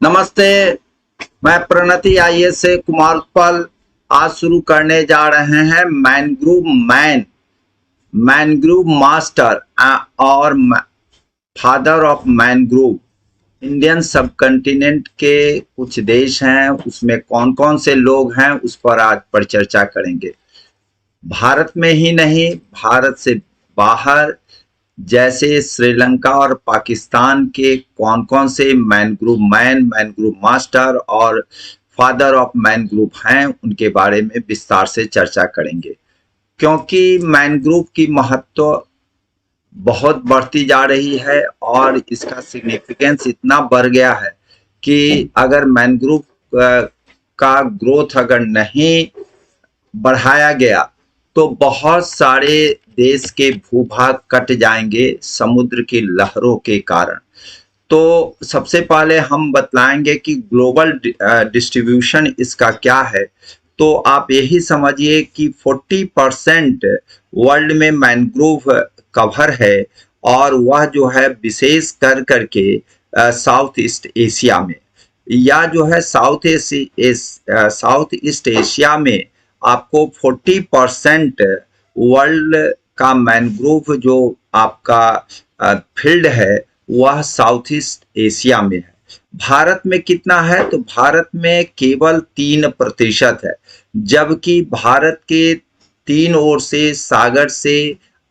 नमस्ते। मैं प्रणति आईएएस से कुमार उत्पल आज शुरू करने जा रहे हैं मैनग्रूव मास्टर और father of mangrove. Indian subcontinent के कुछ देश हैं, उसमें कौन कौन से लोग हैं उस पर आज पर चर्चा करेंगे। भारत में ही नहीं, भारत से बाहर जैसे श्रीलंका और पाकिस्तान के कौन कौन से मैनग्रूव मास्टर और फादर ऑफ मैनग्रूव हैं, उनके बारे में विस्तार से चर्चा करेंगे। क्योंकि मैनग्रूव की महत्व बहुत बढ़ती जा रही है और इसका सिग्निफिकेंस इतना बढ़ गया है कि अगर मैनग्रूव का ग्रोथ अगर नहीं बढ़ाया गया तो बहुत सारे देश के भूभाग कट जाएंगे समुद्र की लहरों के कारण। तो सबसे पहले हम बतलाएंगे कि ग्लोबल डिस्ट्रीब्यूशन इसका क्या है। तो आप यही समझिए कि 40% वर्ल्ड में मैनग्रोव कवर है और वह जो है विशेष कर करके साउथ ईस्ट एशिया में, या जो है साउथ ईस्ट एशिया में आपको 40% वर्ल्ड का मैनग्रोव जो आपका फील्ड है वह साउथ ईस्ट एशिया में है। भारत में कितना है? तो भारत में केवल 3% है, जबकि भारत के 3 ओर से सागर से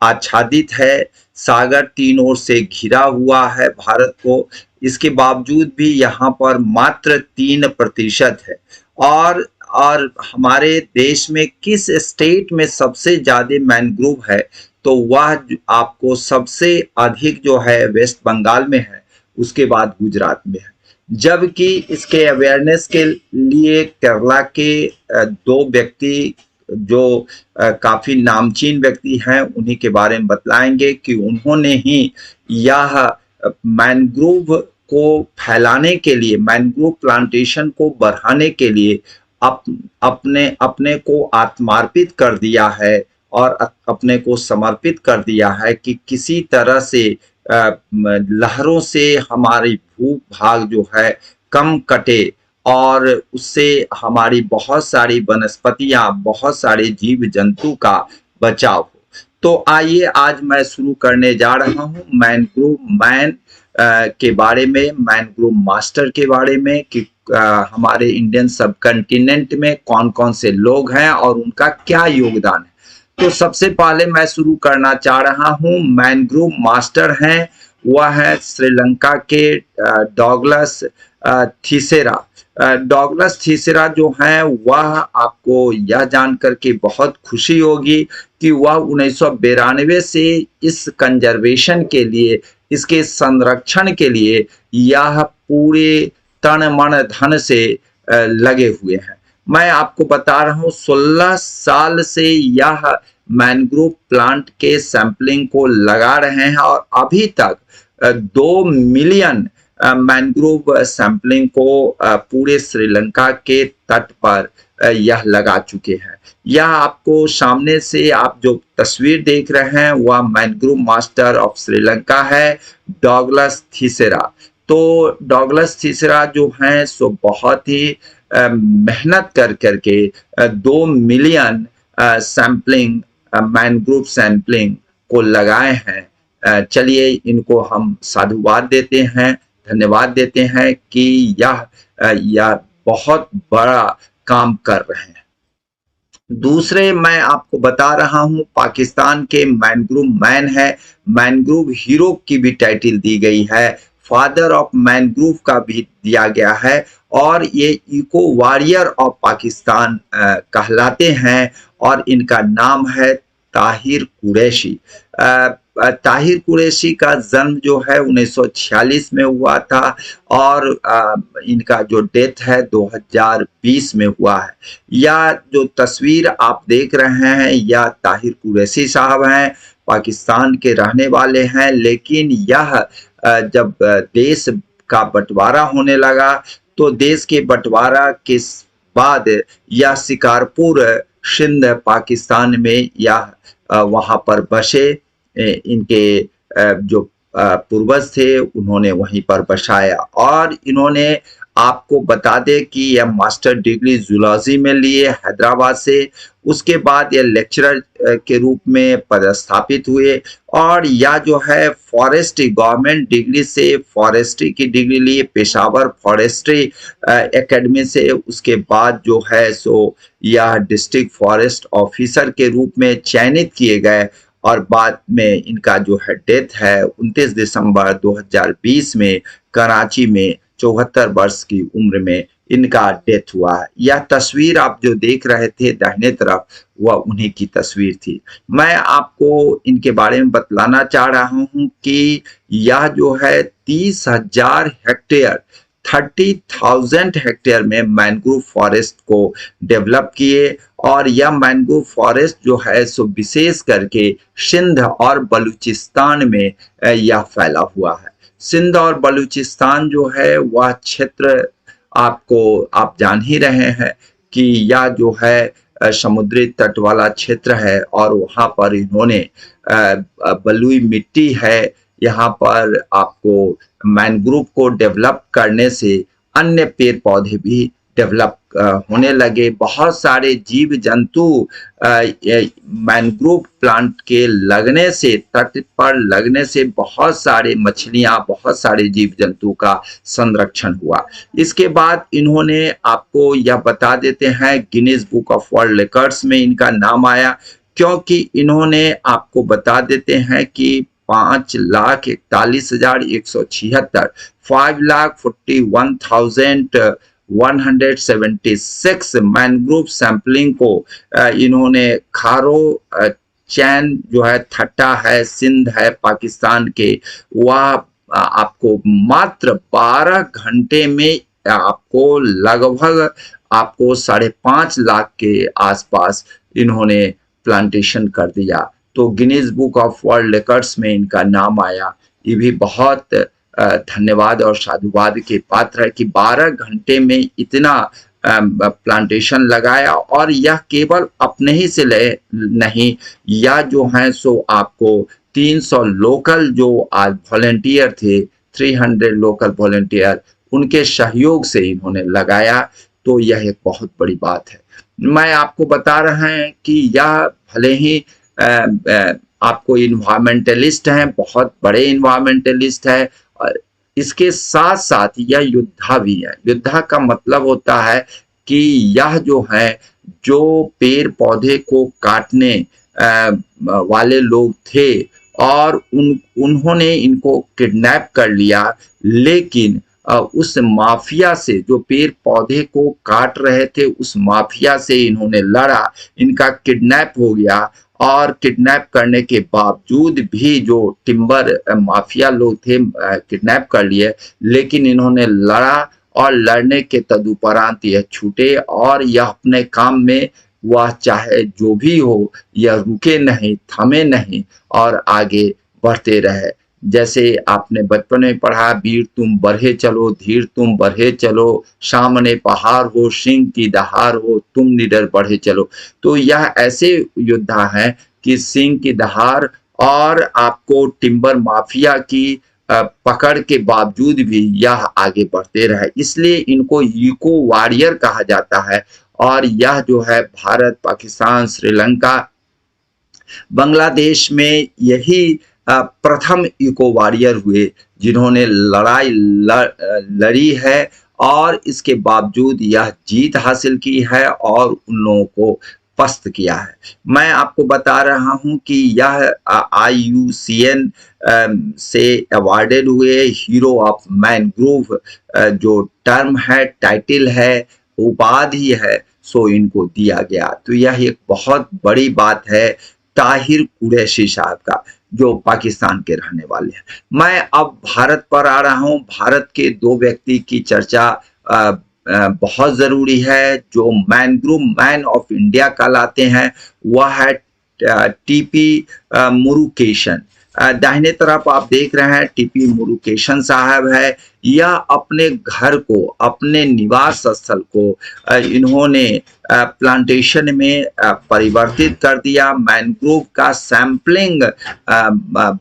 आच्छादित है, सागर 3 ओर से घिरा हुआ है भारत को। इसके बावजूद भी यहाँ पर मात्र 3% है। और हमारे देश में किस स्टेट में सबसे ज्यादा मैनग्रोव है? तो वह आपको सबसे अधिक जो है वेस्ट बंगाल में है, उसके बाद गुजरात में है। जबकि इसके अवेयरनेस के लिए केरला के 2 व्यक्ति जो काफी नामचीन व्यक्ति हैं, उन्हीं के बारे में बतलाएंगे कि उन्होंने ही यह मैनग्रोव को फैलाने के लिए, मैनग्रोव प्लांटेशन को बढ़ाने के लिए अपने को आत्मार्पित कर दिया है और अपने को समर्पित कर दिया है कि किसी तरह से लहरों से हमारी भूभाग जो है कम कटे और उससे हमारी बहुत सारी वनस्पतियां, बहुत सारे जीव जंतु का बचाव हो। तो आइए आज मैं शुरू करने जा रहा हूं मैनग्रोव के बारे में, मैनग्रोव मास्टर के बारे में कि हमारे इंडियन सबकॉन्टिनेंट में कौन कौन से लोग हैं और उनका क्या योगदान है। तो सबसे पहले मैं शुरू करना चाह रहा हूं, मैनग्रोव मास्टर हैं वह है श्रीलंका के डॉगलस थीसेरा। डॉगलस थीसेरा जो हैं वह आपको यह जानकर के बहुत खुशी होगी कि वह 1992 से इस कंजर्वेशन के लिए, इसके संरक्षण के लिए यह पूरे तन मन धन से लगे हुए हैं। मैं आपको बता रहा हूं 16 साल से यह मैनग्रोव प्लांट के सैंपलिंग को लगा रहे हैं और अभी तक 2 मिलियन मैनग्रोव सैंपलिंग को पूरे श्रीलंका के तट पर यह लगा चुके हैं। यह आपको सामने से आप जो तस्वीर देख रहे हैं वह मैनग्रोव मास्टर ऑफ श्रीलंका है, डॉगलस थीसेरा। तो डॉगलस थीसेरा जो हैं सो बहुत ही मेहनत कर करके 2 मिलियन सैंपलिंग, मैनग्रोव सैंपलिंग को लगाए हैं। चलिए इनको हम साधुवाद देते हैं, धन्यवाद देते हैं कि यह बहुत बड़ा काम कर रहे हैं। दूसरे मैं आपको बता रहा हूं पाकिस्तान के मैनग्रोव मैन है, मैनग्रोव हीरो की भी टाइटल दी गई है, फादर ऑफ मैनग्रोव का भी दिया गया है और ये इको वॉरियर ऑफ पाकिस्तान कहलाते हैं और इनका नाम है ताहिर कुरैशी। ताहिर कुरैशी का जन्म जो है 1946 में हुआ था और इनका जो डेथ है 2020 में हुआ है। यह जो तस्वीर आप देख रहे हैं यह ताहिर कुरैशी साहब हैं, पाकिस्तान के रहने वाले हैं। लेकिन यह जब देश का बंटवारा होने लगा तो देश के बंटवारा के बाद यह शिकारपुर सिंध पाकिस्तान में यह वहां पर बसे। इनके जो पूर्वज थे उन्होंने वहीं पर बसाया और इन्होंने आपको बता दें कि यह मास्टर डिग्री जूलॉजी में लिए हैदराबाद से। उसके बाद ये लेक्चरर के रूप में पदस्थापित हुए और यह जो है फॉरेस्ट्री गवर्नमेंट डिग्री से फॉरेस्ट्री की डिग्री लिए पेशावर फॉरेस्ट्री एकेडमी से। उसके बाद जो है सो यह डिस्ट्रिक्ट फॉरेस्ट ऑफिसर के रूप में चयनित किए गए और बाद में इनका जो है डेथ है 29 दिसंबर 2020 में कराची में 74 वर्ष की उम्र में इनका डेथ हुआ है। यह तस्वीर आप जो देख रहे थे दाहिने तरफ वह उन्हीं की तस्वीर थी। मैं आपको इनके बारे में बतलाना चाह रहा हूं कि यह जो है 30,000 हेक्टेयर 30,000 हेक्टेयर में मैंग्रोव फॉरेस्ट को डेवलप किए और यह मैंग्रोव फॉरेस्ट जो है सो विशेष करके सिंध और बलूचिस्तान में यह फैला हुआ है। सिंध और बलूचिस्तान जो है वह क्षेत्र आप जान ही रहे हैं कि यह जो है समुद्री तट वाला क्षेत्र है और वहां पर इन्होंने बलुई मिट्टी है। यहाँ पर आपको मैंग्रोव को डेवलप करने से अन्य पेड़ पौधे भी डेवलप होने लगे। बहुत सारे जीव जंतु मैंग्रोव प्लांट के लगने से तट पर लगने से बहुत सारे मछलियां बहुत सारे जीव जंतु का संरक्षण हुआ। इसके बाद इन्होंने आपको यह बता देते हैं Guinness book of world records में इनका नाम आया क्योंकि इन्होंने आपको बता देते हैं कि 5,41,176 5,41,176 मैंग्रोव सैंपलिंग को इन्होंने खारो चैन जो है थट्टा है सिंध है पाकिस्तान के वह आपको मात्र 12 घंटे में आपको लगभग आपको 5.5 लाख के आसपास इन्होंने प्लांटेशन कर दिया। तो Guinness book of world records में इनका नाम आया। ये भी बहुत धन्यवाद और साधुवाद के पात्र है कि 12 घंटे में इतना प्लांटेशन लगाया और यह केवल अपने ही से नहीं, यह जो है सो आपको 300 लोकल जो आज वॉलंटियर थे 300 लोकल वॉलंटियर उनके सहयोग से इन्होंने लगाया। तो यह एक बहुत बड़ी बात है। मैं आपको बता रहा है कि यह भले ही आपको इन्वायरमेंटलिस्ट हैं, बहुत बड़े इन्वायरमेंटलिस्ट है और इसके साथ साथ यह योद्धा भी है। योद्धा का मतलब होता है कि यह जो है जो पेड़ पौधे को काटने वाले लोग थे और उन्होंने इनको किडनैप कर लिया, लेकिन उस माफिया से जो पेड़ पौधे को काट रहे थे उस माफिया से इन्होंने लड़ा, इनका किडनैप हो गया और किडनैप करने के बावजूद भी जो टिम्बर माफिया लोग थे किडनैप कर लिए, लेकिन इन्होंने लड़ा और लड़ने के तदुपरांत यह छूटे और यह अपने काम में वह चाहे जो भी हो यह रुके नहीं, थमे नहीं और आगे बढ़ते रहे। जैसे आपने बचपन में पढ़ा, वीर तुम बढ़े चलो, धीर तुम बढ़े चलो, सामने पहाड़ हो, सिंह की दहाड़ हो, तुम निडर बढ़े चलो। तो यह ऐसे योद्धा हैं कि सिंह की दहाड़ और आपको टिम्बर माफिया की पकड़ के बावजूद भी यह आगे बढ़ते रहे, इसलिए इनको इको वॉरियर कहा जाता है। और यह जो है भारत, पाकिस्तान, श्रीलंका, बांग्लादेश में यही प्रथम इको वॉरियर हुए जिन्होंने लड़ाई लड़ी है और इसके बावजूद यह जीत हासिल की है और उन लोगों को पस्त किया है। मैं आपको बता रहा हूं कि यह IUCN से अवार्डेड हुए हीरो ऑफ मैनग्रोव जो टर्म है, टाइटल है, उपाधि है, सो इनको दिया गया। तो यह एक बहुत बड़ी बात है ताहिर कुरैशी साहब का जो पाकिस्तान के रहने वाले हैं। मैं अब भारत पर आ रहा हूं। भारत के दो व्यक्ति की चर्चा बहुत जरूरी है जो मैनग्रोव मैन ऑफ इंडिया कहलाते हैं। वह है TP मुरुगेशन। दाहिने तरफ आप देख रहे हैं TP मुरुगेशन साहब है। यह अपने घर को, अपने निवास स्थल को इन्होंने प्लांटेशन में परिवर्तित कर दिया, मैनग्रोव का सैंपलिंग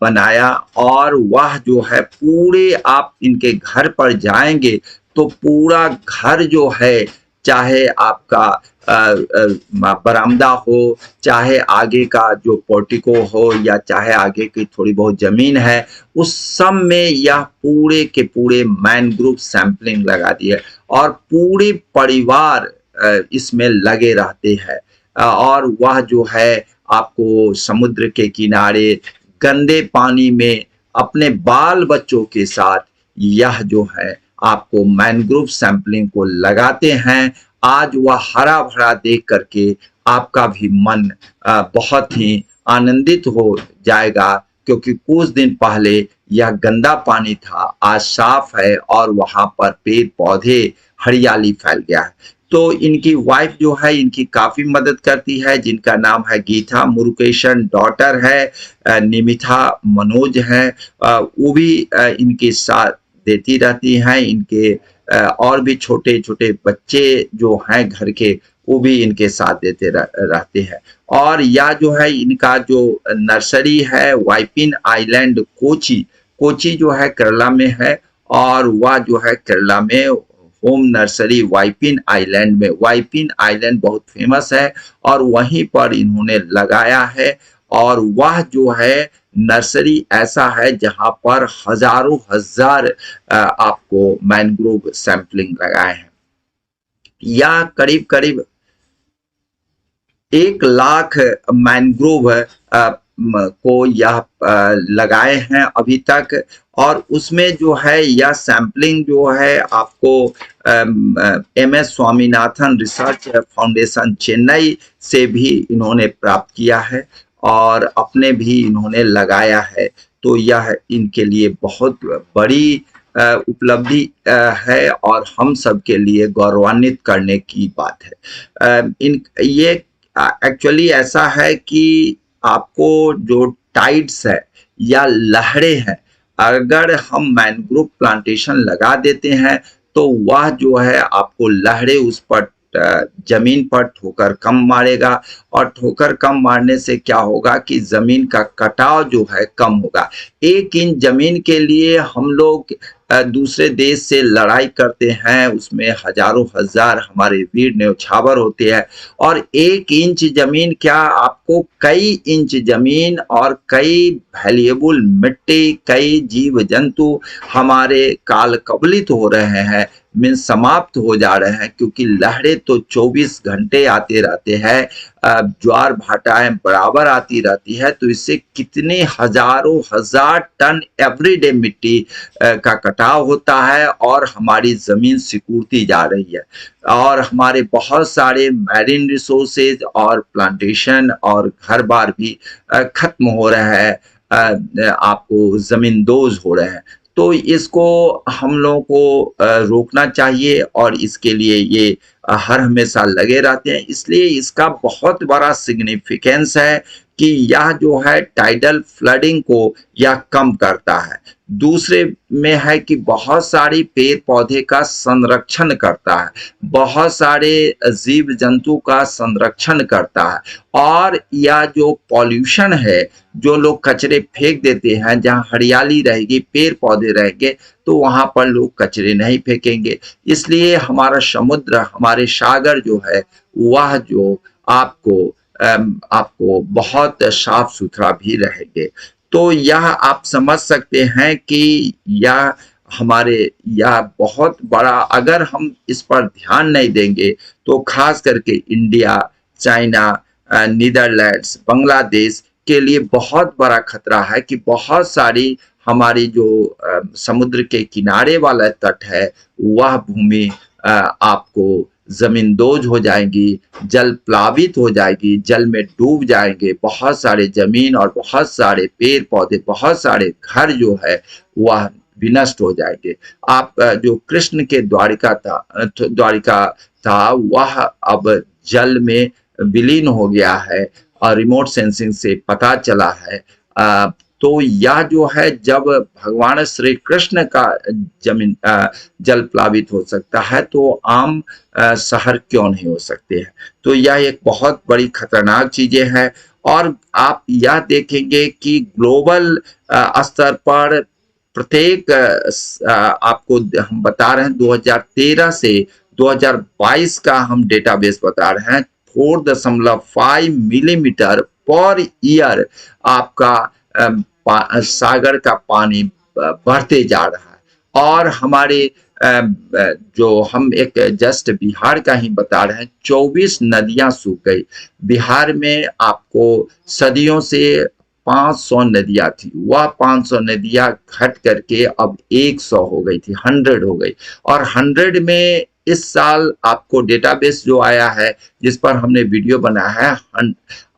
बनाया और वह जो है पूरे आप इनके घर पर जाएंगे तो पूरा घर जो है, चाहे आपका बरामदा हो, चाहे आगे का जो पोर्टिको हो, या चाहे आगे की थोड़ी बहुत जमीन है, उस सब में यह पूरे के पूरे मैनग्रोव सैंपलिंग लगा दी है और पूरे परिवार इसमें लगे रहते हैं। और वह जो है आपको समुद्र के किनारे गंदे पानी में अपने बाल बच्चों के साथ यह जो है आपको मैनग्रोव सैंपलिंग को लगाते हैं। आज वह हरा भरा देख करके आपका भी मन बहुत ही आनंदित हो जाएगा, क्योंकि कुछ दिन पहले यह गंदा पानी था, आज साफ है और वहां पर पेड़ पौधे हरियाली फैल गया है। तो इनकी वाइफ जो है इनकी काफी मदद करती है, जिनका नाम है गीता मुरुगेशन, डॉटर है निमिथा मनोज है, वो भी इनके साथ देती रहती हैं। इनके और भी छोटे छोटे बच्चे जो हैं घर के, वो भी इनके साथ देते रहते हैं। और यह जो है इनका जो नर्सरी है वाइपिन आइलैंड कोची, कोची जो है केरला में है, और वह जो है केरला में होम नर्सरी वाइपिन आइलैंड में, वाइपिन आइलैंड बहुत फेमस है और वहीं पर इन्होंने लगाया है। और वह जो है नर्सरी ऐसा है जहां पर हजारों हजार आपको मैनग्रोव सैंपलिंग लगाए हैं। या करीब करीब 1 लाख मैनग्रोव को यह लगाए हैं अभी तक। और उसमें जो है यह सैंपलिंग जो है आपको MS Swaminathan research foundation Chennai से भी इन्होंने प्राप्त किया है और अपने भी इन्होंने लगाया है। तो यह इनके लिए बहुत बड़ी उपलब्धि है और हम सब के लिए गौरवान्वित करने की बात है। ये एक्चुअली ऐसा है कि आपको जो टाइड्स है या लहरें हैं, अगर हम मैनग्रोव प्लांटेशन लगा देते हैं तो वह जो है आपको लहरें उस पर जमीन पर ठोकर कम मारेगा, और ठोकर कम मारने से क्या होगा कि जमीन का कटाव जो है कम होगा। 1 इंच जमीन के लिए हम लोग दूसरे देश से लड़ाई करते हैं, उसमें हजारों हजार हमारे वीर न्यौछावर होते हैं, और 1 इंच जमीन क्या आपको कई इंच जमीन और कई वैल्यूएबल मिट्टी, कई जीव जंतु हमारे काल कबलित हो रहे हैं, में समाप्त हो जा रहे हैं, क्योंकि लहरें तो 24 घंटे आते रहते हैं, ज्वार भाटाएं बराबर आती रहती है। तो इससे कितने हजारों हजार टन एवरीडे मिट्टी का कटाव होता है और हमारी जमीन सिकुड़ती जा रही है, और हमारे बहुत सारे मैरीन रिसोर्सेज और प्लांटेशन और घर बार भी खत्म हो रहे हैं, आपको जमींदोज हो रहे हैं। तो इसको हम लोगों को रोकना चाहिए, और इसके लिए ये हर हमेशा लगे रहते हैं। इसलिए इसका बहुत बड़ा सिग्निफिकेंस है कि यह जो है टाइडल फ्लडिंग को यह कम करता है। दूसरे में है कि बहुत सारी पेड़ पौधे का संरक्षण करता है, बहुत सारे जीव जंतु का संरक्षण करता है, और यह जो पॉल्यूशन है, जो लोग कचरे फेंक देते हैं, जहाँ हरियाली रहेगी, पेड़ पौधे रहेंगे, तो वहां पर लोग कचरे नहीं फेंकेंगे। इसलिए हमारा समुद्र, हमारे सागर जो है, वह जो आपको बहुत साफ सुथरा भी रहेंगे। तो यह आप समझ सकते हैं कि यह बहुत बड़ा, अगर हम इस पर ध्यान नहीं देंगे तो खास करके इंडिया, चाइना, नीदरलैंड्स, बांग्लादेश के लिए बहुत बड़ा खतरा है कि बहुत सारी हमारी जो समुद्र के किनारे वाला तट है, वह भूमि आपको जमींदोज हो जाएंगी, जल प्लावित हो जाएगी, जल में डूब जाएंगे। बहुत सारे जमीन और बहुत सारे पेड़ पौधे, बहुत सारे घर जो है वह विनष्ट हो जाएंगे। आप जो कृष्ण के द्वारिका था वह अब जल में विलीन हो गया है, और रिमोट सेंसिंग से पता चला है। तो यह जो है, जब भगवान श्री कृष्ण का जल प्लावित हो सकता है, तो आम शहर क्यों नहीं हो सकते हैं। तो यह एक बहुत बड़ी खतरनाक चीजें हैं। और आप यह देखेंगे कि ग्लोबल स्तर पर प्रत्येक आपको हम बता रहे हैं 2013 से 2022 का हम डेटाबेस बता रहे हैं। 4.5 मिलीमीटर पर ईयर आपका सागर का पानी बढ़ते जा रहा है। और हमारे जो हम एक जस्ट बिहार का ही बता रहे हैं, 24 नदियां सूख गई। बिहार में आपको सदियों से 500 नदियां थी, वह 500 नदियां घट करके अब 100 हो गई थी, 100 हो गई। और 100 में इस साल आपको डेटाबेस जो आया है, जिस पर हमने वीडियो बनाया है,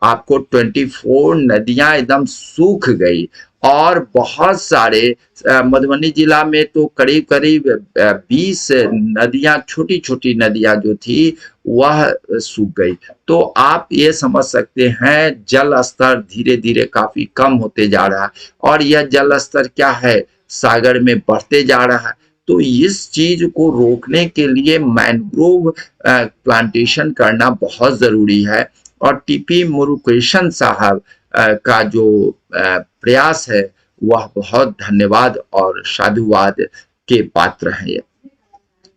आपको 24 नदियां एकदम सूख गई। और बहुत सारे मधुबनी जिला में तो करीब करीब 20 नदियां, छोटी छोटी नदियां जो थी वह सूख गई। तो आप ये समझ सकते हैं जल स्तर धीरे धीरे काफी कम होते जा रहा है। और यह जल स्तर क्या है, सागर में बढ़ते जा रहा है। तो इस चीज को रोकने के लिए मैंग्रोव प्लांटेशन करना बहुत जरूरी है। और टीपी मुरुगेशन साहब का जो प्रयास है वह बहुत धन्यवाद और साधुवाद के पात्र हैं।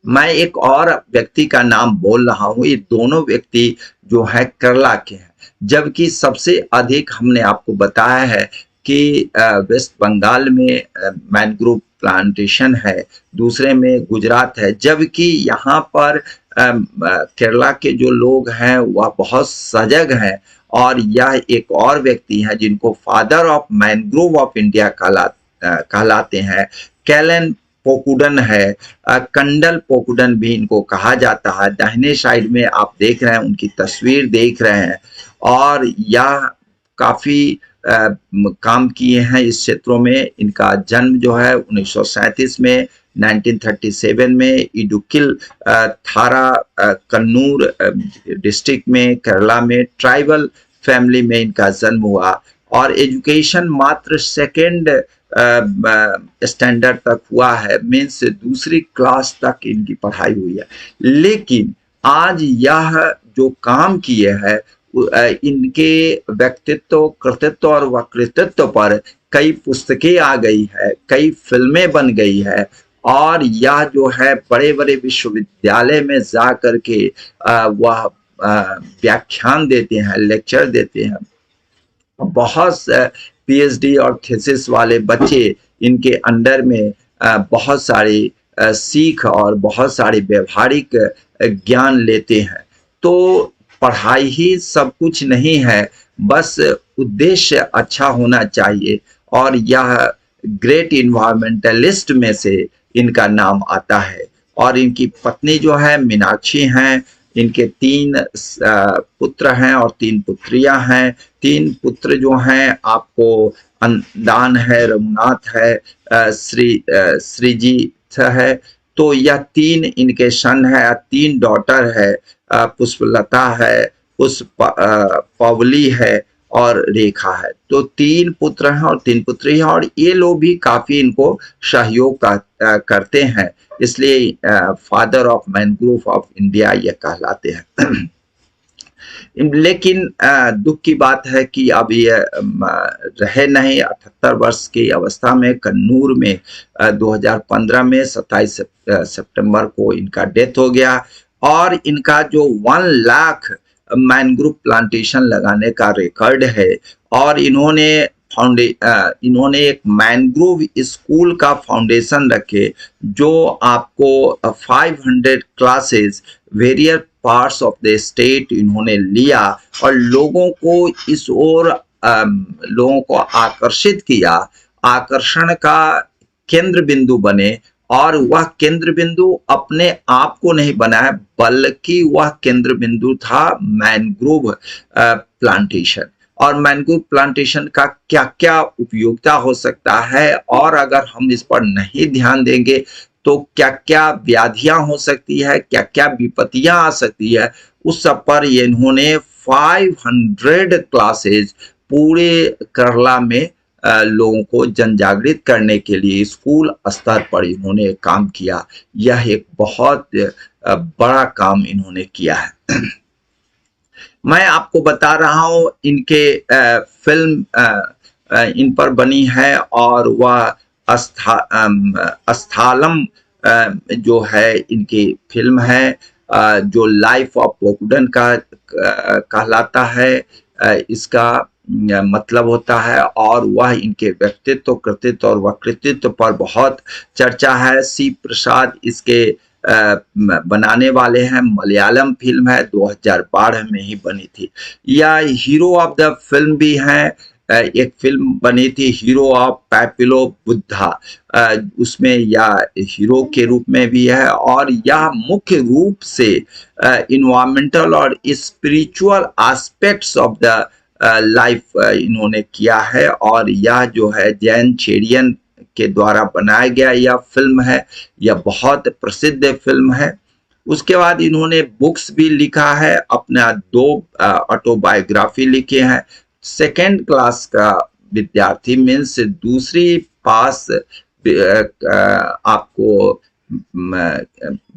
मैं एक और व्यक्ति का नाम बोल रहा हूं, ये दोनों व्यक्ति जो है केरला के हैं, जबकि सबसे अधिक हमने आपको बताया है कि वेस्ट बंगाल में मैंग्रोव प्लांटेशन है, दूसरे में गुजरात है। जबकि यहाँ पर केरला के जो लोग हैं वह बहुत सजग हैं। और यह एक और व्यक्ति हैं जिनको father of mangrove of India कहलाते हैं, कैलन पोकुडन है। कंडल पोकुडन भी इनको कहा जाता है। दाहिने साइड में आप देख रहे हैं, उनकी तस्वीर देख रहे हैं। और यह काफी काम किए हैं इस क्षेत्रों में। इनका जन्म जो है 1937 में, 1937 में इडुक्किल थारा कन्नूर डिस्ट्रिक्ट में केरला में ट्राइबल फैमिली में इनका जन्म हुआ। और एजुकेशन मात्र सेकेंड स्टैंडर्ड तक हुआ है, मीन्स दूसरी क्लास तक इनकी पढ़ाई हुई है। लेकिन आज यह जो काम किए हैं, इनके व्यक्तित्व, कृतित्व और वक्तृत्व पर कई पुस्तकें आ गई है, कई फिल्में बन गई है। और यह जो है बड़े बड़े विश्वविद्यालय में जा करके वह व्याख्यान देते हैं, लेक्चर देते हैं। बहुत पीएचडी और थीसिस वाले बच्चे इनके अंडर में बहुत सारी सीख और बहुत सारे व्यवहारिक ज्ञान लेते हैं। तो पढ़ाई ही सब कुछ नहीं है, बस उद्देश्य अच्छा होना चाहिए। और यह ग्रेट इन्वायरमेंटलिस्ट में से इनका नाम आता है। और इनकी पत्नी जो है मीनाक्षी हैं। इनके 3 पुत्र हैं और 3 पुत्रियां हैं। 3 पुत्र जो हैं आपको अंदान है, रघुनाथ है, श्रीजीत है। तो यह 3 इनके सन है। 3 डॉटर है, पुष्पलता है, पवली है और रेखा है। तो 3 पुत्र हैं और 3 पुत्री हैं। और ये लोग भी काफी इनको सहयोग करते हैं, इसलिए father of mangrove of India ये कहलाते हैं। लेकिन दुख की बात है कि अब ये रहे नहीं। 78 वर्ष की अवस्था में कन्नूर में 2015 में 27 सितंबर को इनका डेथ हो गया। और इनका जो 1 लाख मैंग्रोव प्लांटेशन लगाने का रिकॉर्ड है। और इन्होंने एक मैंग्रोव स्कूल का फाउंडेशन रखे, जो आपको 500 classes various parts of the state इन्होंने लिया और लोगों को इस ओर लोगों को आकर्षित किया, आकर्षण का केंद्र बिंदु बने। और वह केंद्र बिंदु अपने आप को नहीं बनाया, बल्कि वह केंद्र बिंदु था मैंग्रोव प्लांटेशन। और मैंग्रोव प्लांटेशन का क्या क्या उपयोगिता हो सकता है, और अगर हम इस पर नहीं ध्यान देंगे तो क्या क्या व्याधियां हो सकती है, क्या क्या विपत्तियां आ सकती है, उस सब पर इन्होंने 500 क्लासेज पूरे केरला में लोगों को जन जागृत करने के लिए स्कूल स्तर पर इन्होंने काम किया। यह एक बहुत बड़ा काम इन्होंने किया है। मैं आपको बता रहा हूं, इनके फिल्म इन पर बनी है और वह अस्थालम जो है इनकी फिल्म है, जो लाइफ ऑफ पोकुडन का कहलाता है। इसका मतलब होता है, और वह इनके व्यक्तित्व, कृतित्व और वक्तृत्व पर बहुत चर्चा है। सी प्रसाद इसके बनाने वाले हैं। मलयालम फिल्म है, 2012 में ही बनी थी। या हीरो ऑफ द फिल्म भी है, एक फिल्म बनी थी हीरो ऑफ पैपिलो बुद्धा, उसमें या हीरो के रूप में भी है। और यह मुख्य रूप से इन्वायरमेंटल और spiritual aspects of the life इन्होंने किया है। और यह जो है जैन चेरियन के द्वारा बनाया गया यह फिल्म है, यह बहुत प्रसिद्ध फिल्म है। उसके बाद इन्होंने बुक्स भी लिखा है, अपना 2 ऑटोबायोग्राफी लिखे हैं। सेकेंड क्लास का विद्यार्थी मीन्स दूसरी पास आपको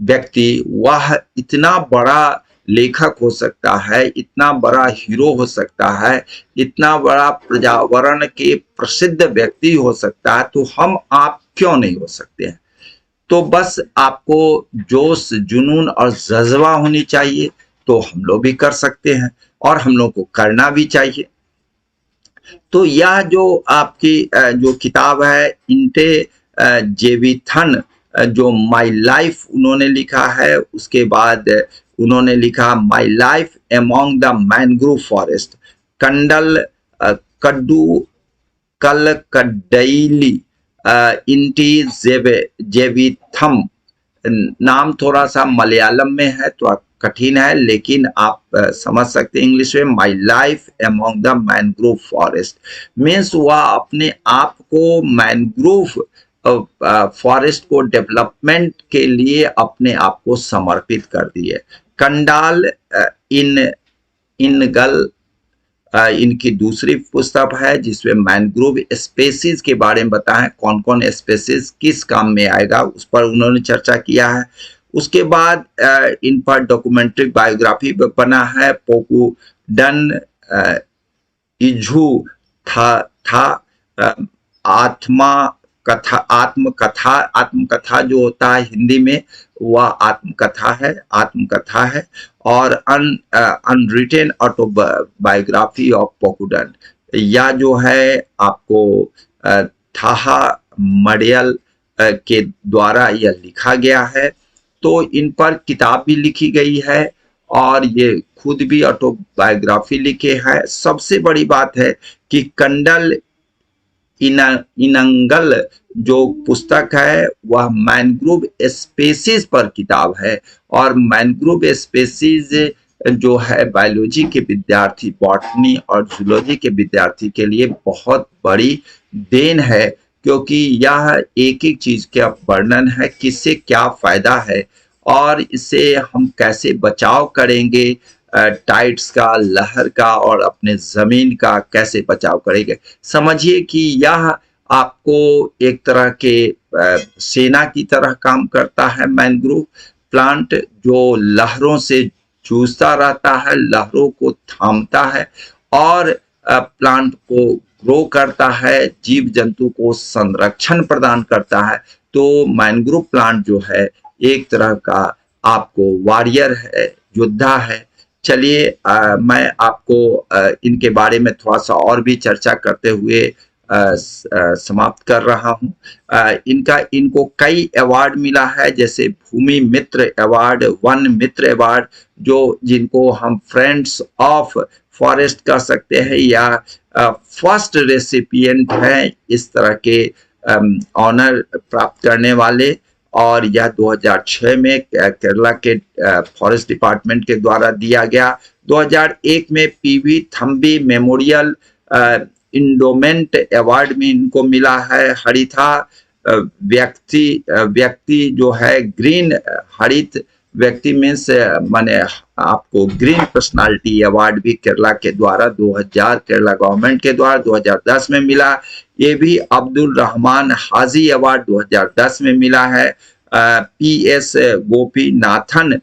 व्यक्ति वह इतना बड़ा लेखक हो सकता है, इतना बड़ा हीरो हो सकता है, इतना बड़ा पर्यावरण के प्रसिद्ध व्यक्ति हो सकता है, तो हम आप क्यों नहीं हो सकते हैं? तो बस आपको जोश, जुनून और जज्बा होनी चाहिए, तो हम लोग भी कर सकते हैं और हम लोग को करना भी चाहिए। तो यह जो आपकी जो किताब है इंटे जेविथन, जो माई लाइफ उन्होंने लिखा है। उसके बाद उन्होंने लिखा my life among the mangrove forest, कंडल कड्डू कल कड्डैली इंटी जेविथम। नाम थोड़ा सा मलयालम में है तो कठिन है, लेकिन आप समझ सकते हैं इंग्लिश में। माई life among the mangrove forest means वह अपने आप को मैनग्रोव फॉरेस्ट को डेवलपमेंट के लिए अपने आप को समर्पित कर दिए। कंडाल इनगल इनकी दूसरी पुस्तक है, जिसमें मैनग्रोव स्पेसीज के बारे में बताएं, कौन कौन स्पेसीज किस काम में आएगा उस पर उन्होंने चर्चा किया है। उसके बाद इन पर डॉक्यूमेंट्री बायोग्राफी बना है, पोकुडन इझू था आत्मकथा जो होता है हिंदी में वह आत्मकथा है। और अनरिटेन ऑटोबायोग्राफी ऑफ पोकुडन, या जो है आपको थाहा मडियल के द्वारा यह लिखा गया है। तो इन पर किताब भी लिखी गई है और ये खुद भी ऑटोबायोग्राफी लिखे हैं। सबसे बड़ी बात है कि कंडल इनंगल जो पुस्तक है वह मैनग्रोव स्पेसीज पर किताब है, और मैनग्रोव स्पेसीज जो है बायोलॉजी के विद्यार्थी, बॉटनी और जूलॉजी के विद्यार्थी के लिए बहुत बड़ी देन है, क्योंकि यह एक एक चीज का वर्णन है, किससे क्या फायदा है और इससे हम कैसे बचाव करेंगे, टाइड्स का, लहर का और अपने जमीन का कैसे बचाव करेंगे। समझिए कि यह आपको एक तरह के सेना की तरह काम करता है। मैनग्रोव प्लांट जो लहरों से जूझता रहता है, लहरों को थामता है और प्लांट को ग्रो करता है, जीव जंतु को संरक्षण प्रदान करता है। तो मैनग्रोव प्लांट जो है एक तरह का आपको वॉरियर है, योद्धा है। चलिए मैं आपको इनके बारे में थोड़ा सा और भी चर्चा करते हुए समाप्त कर रहा हूँ। इनको कई अवार्ड मिला है, जैसे भूमि मित्र अवार्ड, वन मित्र अवार्ड, जिनको हम फ्रेंड्स ऑफ फॉरेस्ट कह सकते हैं, या फर्स्ट रेसिपिएंट हैं इस तरह के ऑनर प्राप्त करने वाले। और यह 2006 में केरला के फॉरेस्ट डिपार्टमेंट के द्वारा दिया गया। 2001 में PV Thambi memorial endowment award में इनको मिला है। हरिथा व्यक्ति जो है ग्रीन हरित व्यक्ति में से माने आपको ग्रीन पर्सनालिटी अवार्ड भी केरला के द्वारा 2000 केरला गवर्नमेंट के द्वारा 2010 में मिला। ये भी अब्दुल रहमान हाजी अवार्ड 2010 में मिला है। PS Gopinathan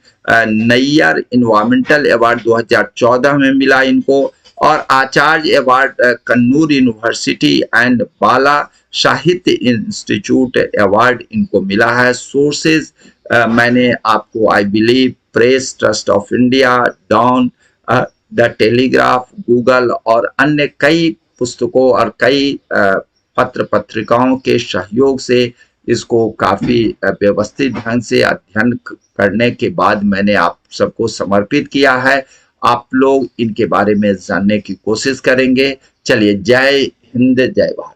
Nair environmental award 2014 में मिला इनको। और Acharya award Kannur university and Bala Sahitya institute award इनको मिला है। सोर्सेज मैंने आपको I believe press trust of India, Dawn, the Telegraph, Google और अन्य कई पुस्तकों और कई पत्र पत्रिकाओं के सहयोग से इसको काफी व्यवस्थित ढंग से अध्ययन करने के बाद मैंने आप सबको समर्पित किया है। आप लोग इनके बारे में जानने की कोशिश करेंगे। चलिए, जय हिंद, जय भारत।